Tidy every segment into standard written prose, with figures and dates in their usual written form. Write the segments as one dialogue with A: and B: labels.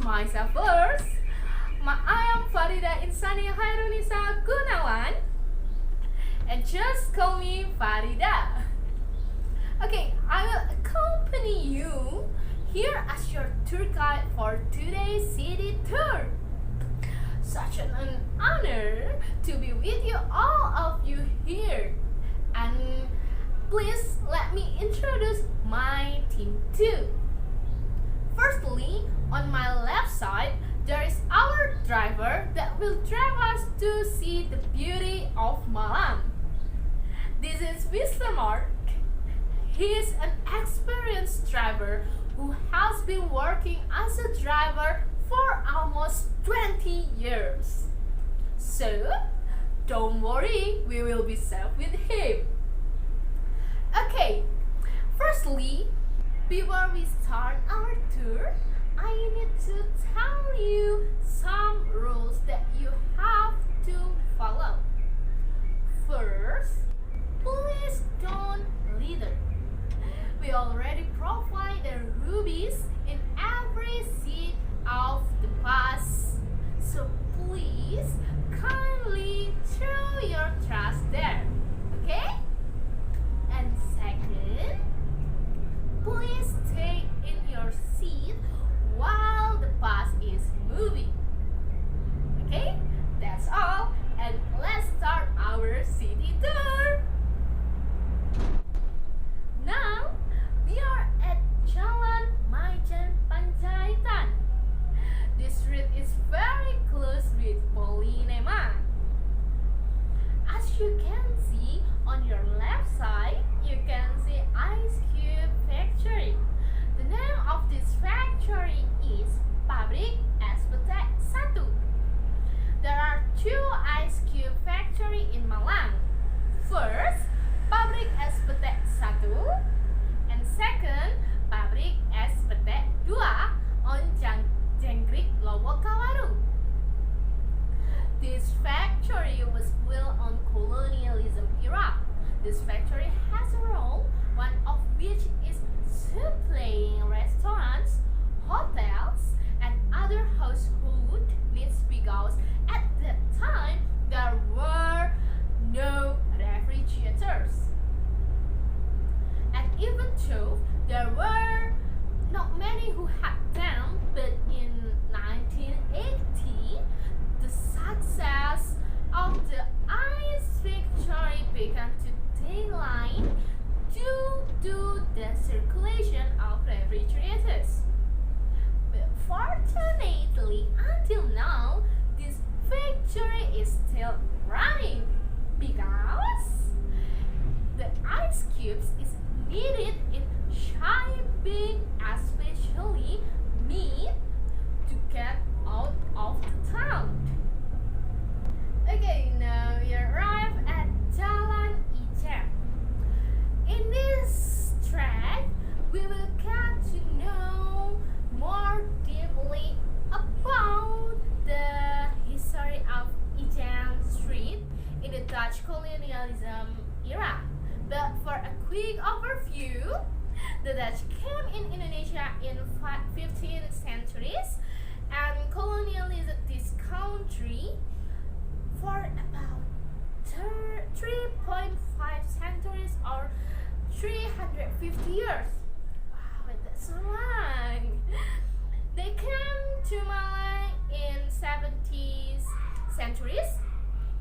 A: myself first. I am Farida Insani Gunawan, and just call me Farida. Okay, I will accompany you here as your tour guide for today's city tour. Such an honor to be with you, all of you here. And please let me introduce my team too. Firstly, on my left side, there is our driver that will drive us to see the beauty of Malang. This is Mr. Mark. He is an experienced driver who has been working as a driver for almost 20 years. So, don't worry, we will be safe with him. Okay, firstly, before we start our tour, I need to tell you some rules that you have to follow. First, please don't litter. We already provide the rubies in every seat of the bus, so please kindly throw your trash there, okay? And second, please stay in your seat while the bus is moving. Okay, that's all, and let's start our city tour. Now, we are at Jalan Majen Panjaitan. This street is very close with Polinema. As you can see on your left side, you can see Ice Cube Factory. The name of this factory is Pabrik Es Petek 1. There are two ice cube factory in Malang. First, Pabrik Es Petek 1, and second, Pabrik Es Petek 2 on Jangkrik Lowokawaru. This factory was built on colonialism era. This factory has a role, one of which is supplying restaurants, hotels, and other household needs because at that time there were no refrigerators. And even though there were not many who had them, but in 1980, the success of the ice factory began to decline due to the circulation of refrigerators. But fortunately, until now, this factory is still running because the ice cubes is needed in shaping, especially meat, to get out of the town. Okay, now we arrive at Jalan Ijen. In this track, we will get to know more deeply about the history of Ijen Street in the Dutch colonialism era. But for a quick overview, the Dutch came in Indonesia in 15th centuries and colonialized this country for about 3.5 centuries or 350 years. Wow, that's so long. They came to Malang in 70s centuries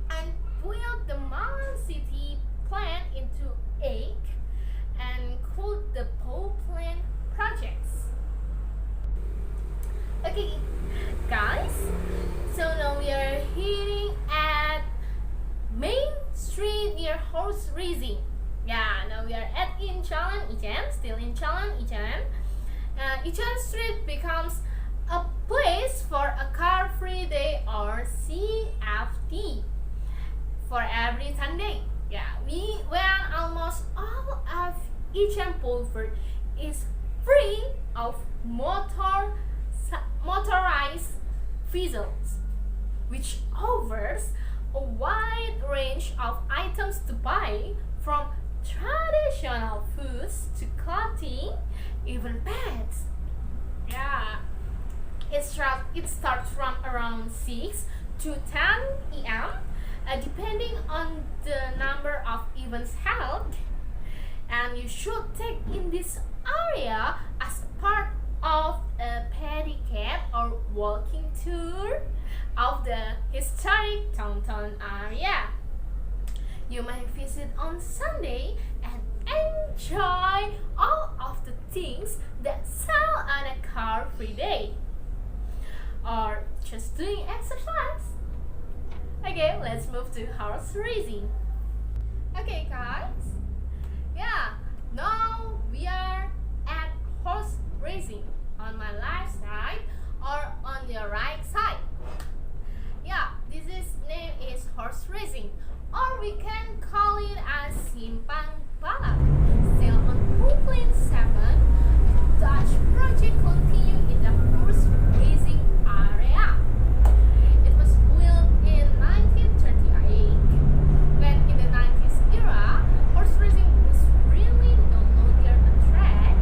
A: and built the Malang city plan into 8 and called the Plan projects. Okay, guys, so now we are heading at Main Street near horse racing. Yeah, now we are in Jalan Ijen, still in Jalan Ijen. Ijen Street becomes a place for a car-free day or CFD for every Sunday. Yeah, when almost all of Ijen Boulevard is free of motorized vehicles, which offers a wide range of items to buy, from traditional foods to clothing, even pets. Yeah. It starts from around 6 to 10 a.m. Depending on the number of events held. And you should take in this area as part of a pedicab or walking tour of the historic downtown area. You may visit on Sunday and enjoy all of the things that sell on a car-free day, or just doing exercise. Okay, let's move to horse racing. Okay, guys. Yeah, now we are at horse racing on my left side or on your right side. Yeah, this name is horse racing, or we can call it as simpang balap. Still on Brooklyn 7, Dutch project continue in the horse racing area. It was built in 1938. When in the 90s era, horse racing was really no longer a track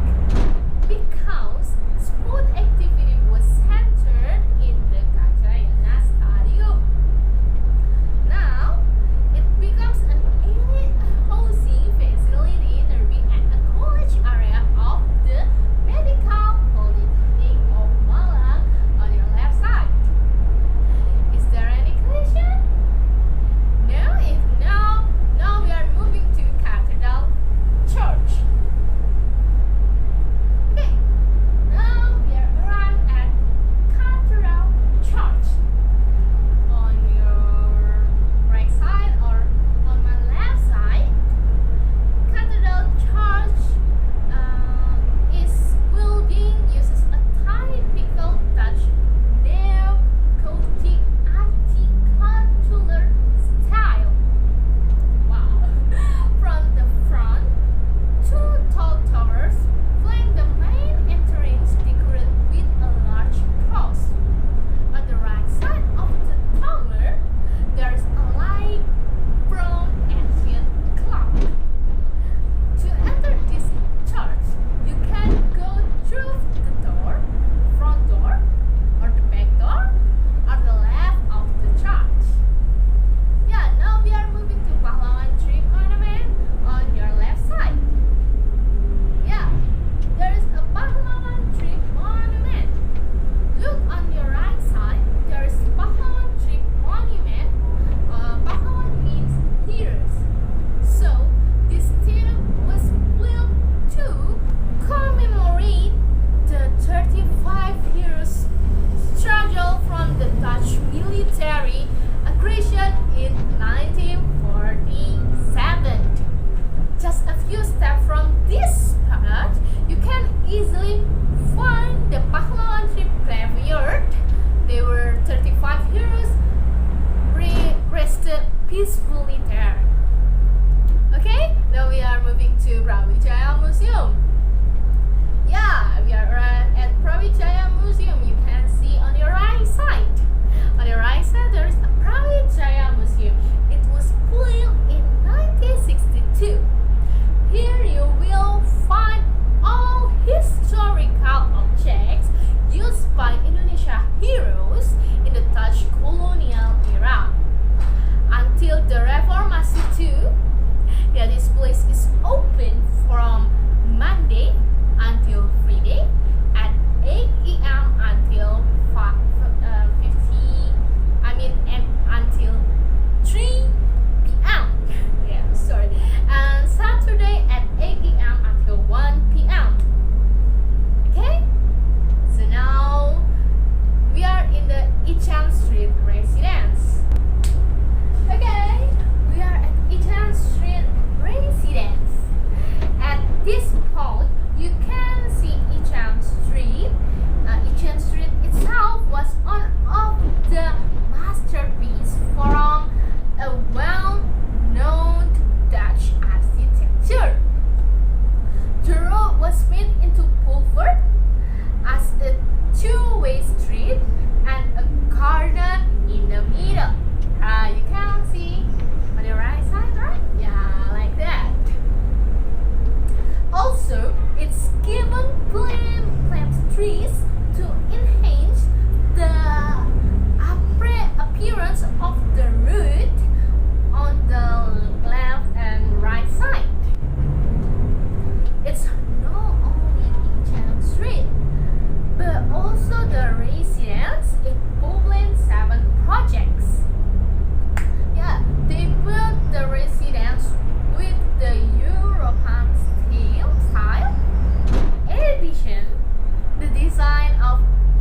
A: because sport activity was centered in the Gajayana Stadium. Now, it becomes an elite housing facility nearby at a college area of the medical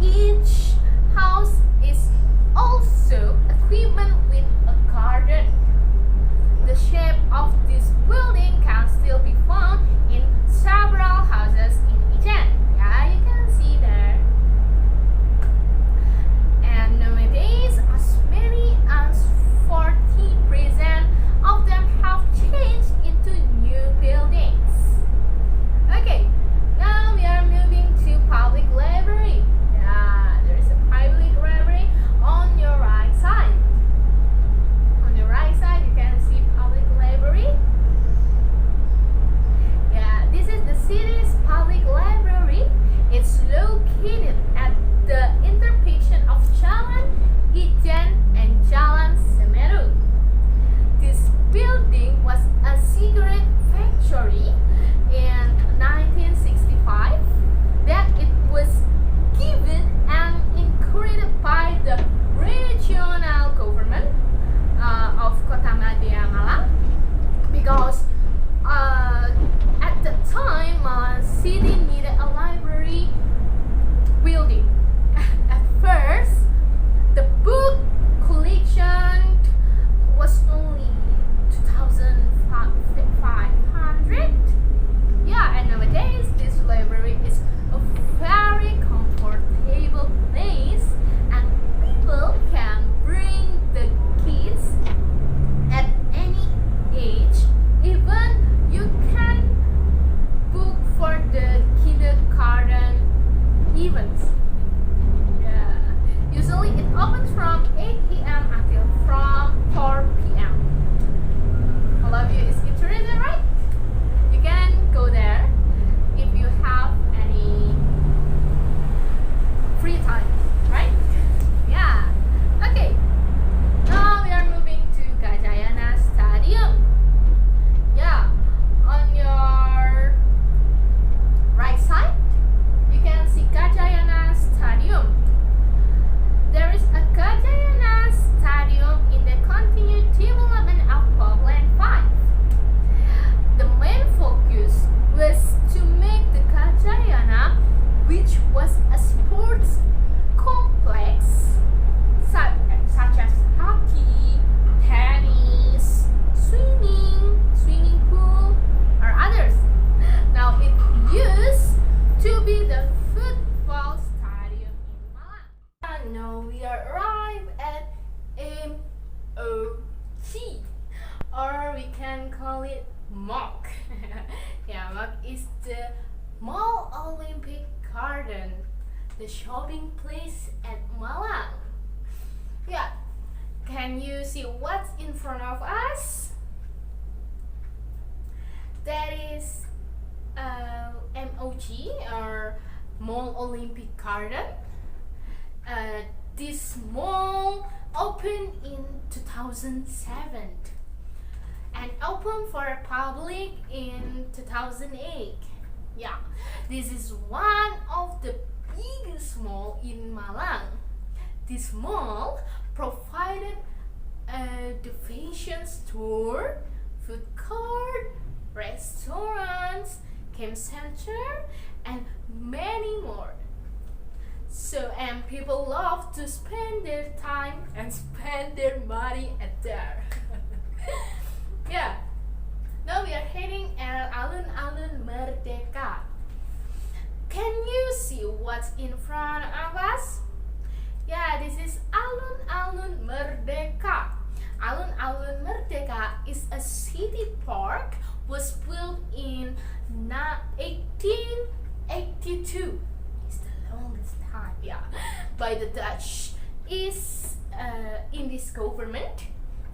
A: each house is also equipped with a garden. The shape of this building can still be found in several houses in Ijen. Yeah, you can see there. And nowadays, as many as 40% of them have changed into new buildings. Okay, now we are moving to public library. Yeah, there is a public library on your right side. On the right side, you can see public library. Yeah, this is the city's public library. It's located at the intersection of Jalan Ijen and Jalan Semeru. This building was a cigarette factory in 1965. That it was given and encouraged by the regional government of Kota Madya Malang, because at the time city needed a library building. At first, the book collection was only 2,500. Yeah, and nowadays this library is a very comfortable place, and people can bring the kids at any age. Even you can book for the kindergarten events. Yeah. Usually it opens from 8 p.m. until from 4 p.m. All of you is interested, right? You can go there if you have any free time, right? Yeah. Okay. Now we are moving to Gajayana Stadium. Yeah. On your right side, you can see Gajayana Stadium. There is a Gajayana Stadium in the continued development of Parkland 5. The main focus was to make the Gajayana, which was a sports complex such as hockey, tennis, swimming pool, or others. Now it used to be the football stadium in Malang. And now we are arrived at MOC, or we can call it MOC. Yeah, MOC is the Mall Olympic Garden, the shopping place at Malang. Yeah, can you see what's in front of us? That is MOG, or Mall Olympic Garden. This mall opened in 2007 and opened for the public in 2008. Yeah, this is one of the biggest mall in Malang. This mall provided the fashion store, food court, restaurants, camp center, and many more. So, and people love to spend their time and spend their money at there. Yeah. Now we are heading at Alun-Alun Merdeka. Can you see what's in front of us? Yeah, this is Alun-Alun Merdeka. Alun-Alun Merdeka is a city park, was built in 1882. It's the longest time, yeah, by the Dutch is in this government.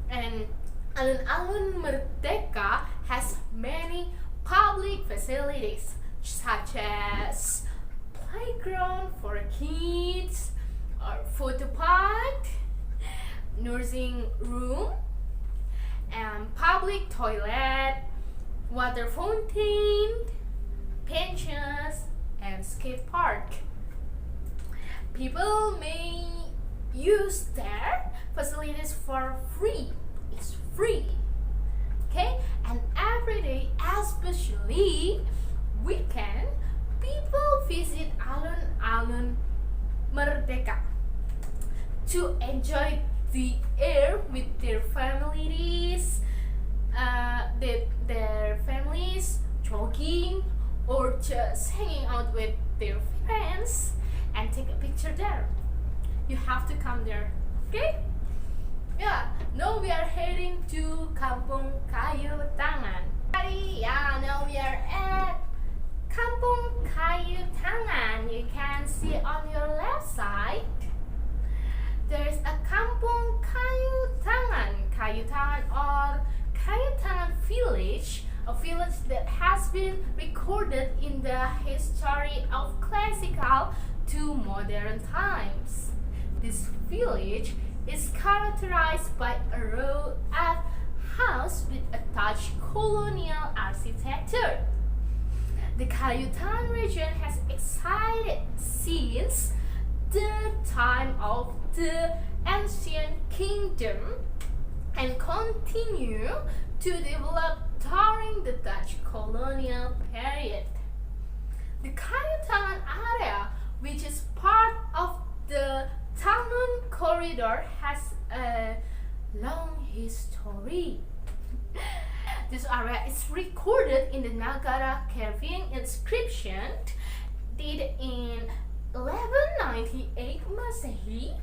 A: And Alun-Alun Merdeka has many public facilities such as playground for kids, or photo park, nursing room, and public toilet, water fountain, benches, and skate park. People may use their facilities for free. It's free. Okay? And every day, especially weekend, people visit Alun-Alun Merdeka to enjoy the air with their families, their families jogging or just hanging out with their friends and take a picture there. You have to come there, okay? Yeah, now we are heading to Kampung Kayu Tangan. Yeah, now we are at Kampung Kayu Tangan. You can see on your left side there is a Kampung Kayu Tangan. Kayu Tangan or Kayu Tangan village, a village that has been recorded in the history of classical to modern times. This village is characterized by a row of houses with a Dutch colonial architecture. The Kayu Tangan region has existed since the time of the ancient kingdom and continue to develop during the Dutch colonial period. The Kayu Tangan area, which is part of the Tanun corridor, has a long history. This area is recorded in the Nagara carving inscription dated in 1198 Masehi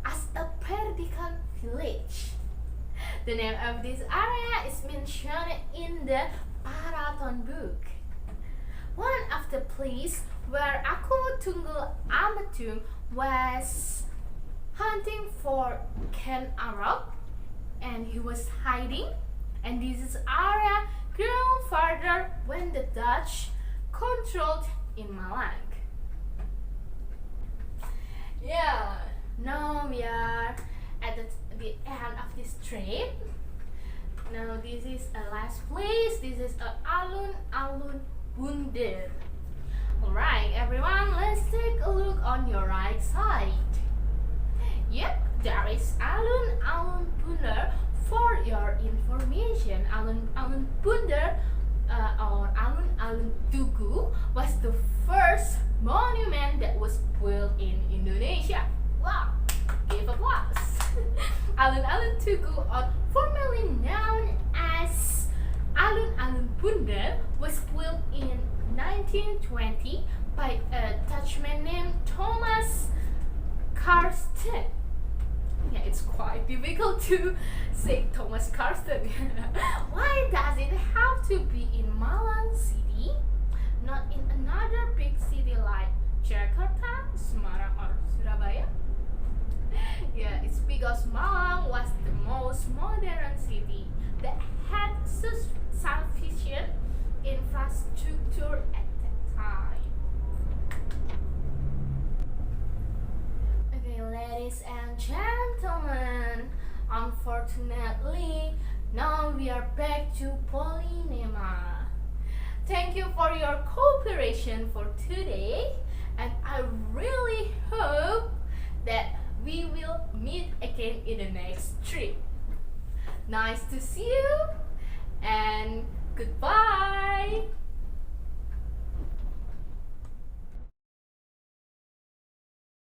A: as a Perdikan village. The name of this area is mentioned in the Paraton book. One of the places where Aku Tunggul Amatung was hunting for Ken Arab and he was hiding, and this area grew further when the Dutch controlled in Malang. Yeah, now we are at the end of this trip. Now this is a last place. This is a Alun-Alun Bundar. Alright everyone, let's take a look on your right side. Yep, there is Alun-Alun Bundar. For your information, Alun-Alun Bundar or Alun-Alun Tugu was the first monument that was built in Indonesia. Wow, give applause. Alun-Alun Tugu, or formerly known as Alun-Alun Bundar, was built in 1920 by a Dutchman named Thomas Karsten. Yeah, it's quite difficult to say Thomas Karsten. Why does it have to be in Malang City, not in another big city like Jakarta, Semarang, or Surabaya? Yeah, it's because Malang was the most modern city that had sufficient infrastructure at that time. Okay, ladies and gentlemen, unfortunately, now we are back to Polynema. Thank you for your cooperation for today, and I really hope that we will meet again in the next trip. Nice to see you.